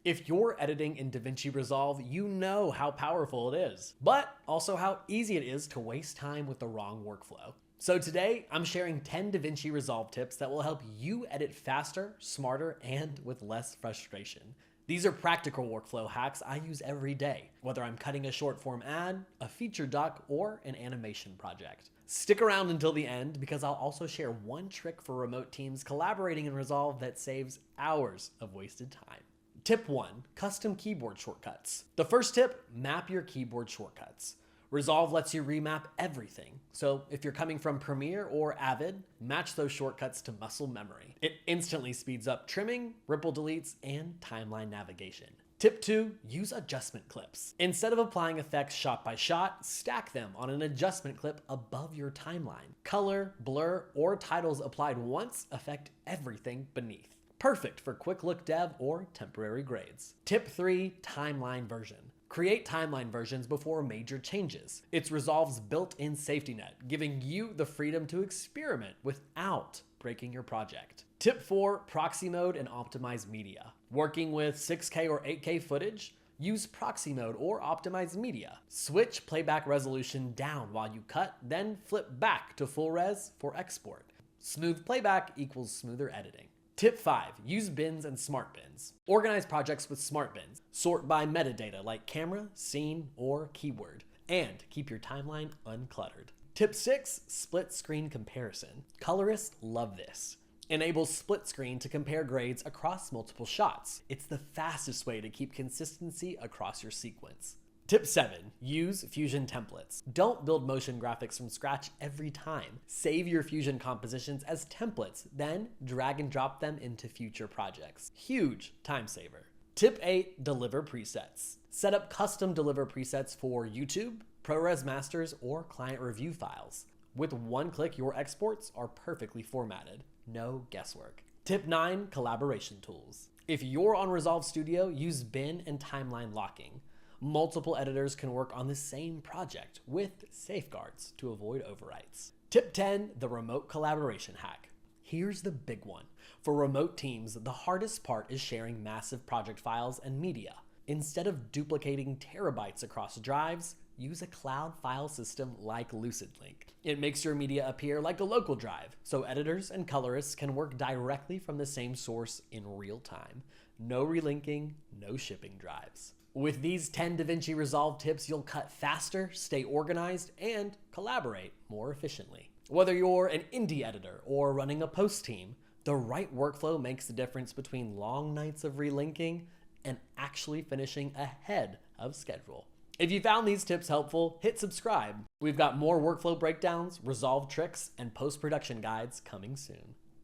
If you're editing in DaVinci Resolve, you know how powerful it is, but also how easy it is to waste time with the wrong workflow. So today, I'm sharing 10 DaVinci Resolve tips that will help you edit faster, smarter, and with less frustration. These are practical workflow hacks I use every day, whether I'm cutting a short form ad, a feature doc, or an animation project. Stick around until the end because I'll also share one trick for remote teams collaborating in Resolve that saves hours of wasted time. Tip 1, custom keyboard shortcuts. The first tip, map your keyboard shortcuts. Resolve lets you remap everything. So if you're coming from Premiere or Avid, match those shortcuts to muscle memory. It instantly speeds up trimming, ripple deletes, and timeline navigation. Tip 2, use adjustment clips. Instead of applying effects shot by shot, stack them on an adjustment clip above your timeline. Color, blur, or titles applied once affect everything beneath. Perfect for quick look dev or temporary grades. Tip 3, timeline version. Create timeline versions before major changes. It's Resolve's built-in safety net, giving you the freedom to experiment without breaking your project. Tip 4, proxy mode and optimize media. Working with 6K or 8K footage? Use proxy mode or optimize media. Switch playback resolution down while you cut, then flip back to full res for export. Smooth playback equals smoother editing. Tip 5, use bins and smart bins. Organize projects with smart bins. Sort by metadata like camera, scene, or keyword. And keep your timeline uncluttered. Tip 6, split screen comparison. Colorists love this. Enable split screen to compare grades across multiple shots. It's the fastest way to keep consistency across your sequence. Tip 7, use Fusion templates. Don't build motion graphics from scratch every time. Save your Fusion compositions as templates, then drag and drop them into future projects. Huge time saver. Tip 8, deliver presets. Set up custom deliver presets for YouTube, ProRes masters, or client review files. With one click, your exports are perfectly formatted. No guesswork. Tip 9, collaboration tools. If you're on Resolve Studio, use bin and timeline locking. Multiple editors can work on the same project with safeguards to avoid overwrites. Tip 10, the remote collaboration hack. Here's the big one. For remote teams, the hardest part is sharing massive project files and media. Instead of duplicating terabytes across drives, use a cloud file system like LucidLink. It makes your media appear like a local drive, so editors and colorists can work directly from the same source in real time. No relinking, no shipping drives. With these 10 DaVinci Resolve tips, you'll cut faster, stay organized, and collaborate more efficiently. Whether you're an indie editor or running a post team, the right workflow makes the difference between long nights of relinking and actually finishing ahead of schedule. If you found these tips helpful, hit subscribe. We've got more workflow breakdowns, Resolve tricks, and post-production guides coming soon.